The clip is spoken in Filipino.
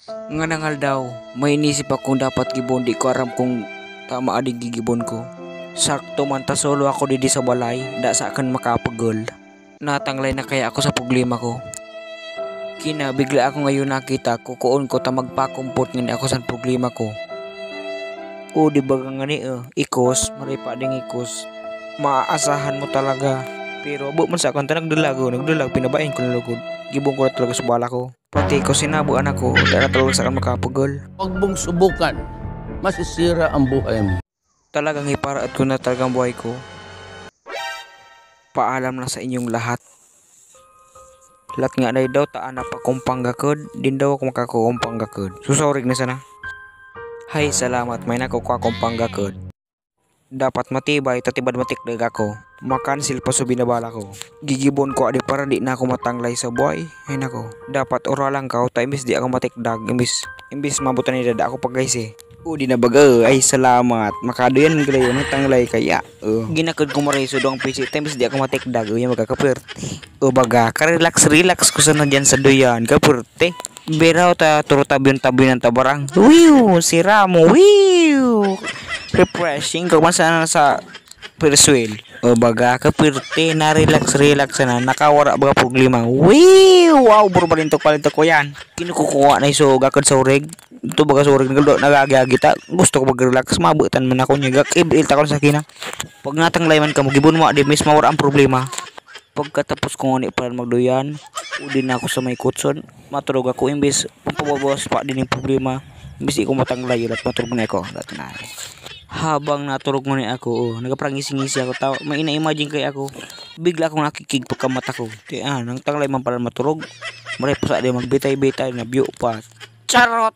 Nga nangal daw, may inisip akong dapat gibon, di ko aram kung tama adig gigibon ko. Sakto man ta solo ako didi sa balay, da sa akin makapagol. Natanglay na kaya ako sa problema ko. Kina bigla ako ngayon nakita, kukuon ko ta magpakumpot ngani ako sa problema ko. O di ba ngani ikos, maripa ding ikos. Maaasahan mo talaga. Pero bu man sa akin ta nagdulag pinabain ko na lugod. Gibon ko na talaga sa bala ko. Pati ko sinabuan ako, dahil talaga sa akin makapagol. Huwag mong subukan, masisira ang buhay mo. Talagang iparaat ko na talagang buhay ko. Paalam na sa inyong lahat. Lahat nga na daw taan na pa kumpang gakod, din daw ako makakumpang gakod. Susorig na sana. Hay salamat, may nakukuha kumpang gakod. Dapat matibay, tatibad matikdag ako. Makansil pa sa binabala ko. Gigibon ko adi para di na ako matanglay sa buhay. Ay nako, dapat oralang ka ta imbis di ako matikdag, imbis mabutan ni dada ako pagguys eh. O di na baga, ay salamat. Makadoyan ng galayon ng tanglay kaya. Ginakod ko mariso doang pisi, imbis di ako matikdag, yung magkakaperte. O baga, relax ko sana dyan sa doyan, kaperte. Beraw ta turo tabion-tabion ng tabarang. Wiw, sira mo, wiw. Refreshing kung masana sa persuel. O baga kapirte na relax na nakawara baga problema. Wow, burbalintok ko yan. Kinukukuha na iso gakad sa ureg. Ito baga sa ureg nagagagita. Gusto ko mag-relax, mabutan man ako niya. Ibil ta ko sa kina. Pag natanglay man ka mo gibon mo adi mis mawara ang problema. Pagkatapos ko ngani para magduyan, udin ako sa may kutson. Matulog ako imbis pampabawas pa din yung problema. Imbis di ko matanglay at matulog na ako. Dati na. Habang natulog mo na ako, nagaprangisi-ngisi ako tao. May ina-imagine kay ako. Bigla akong nakikig pagkamata ko. Kaya nang tanglay man pala matulog. Maray pa sa di magbitay-bitay na biyo pa. Charot!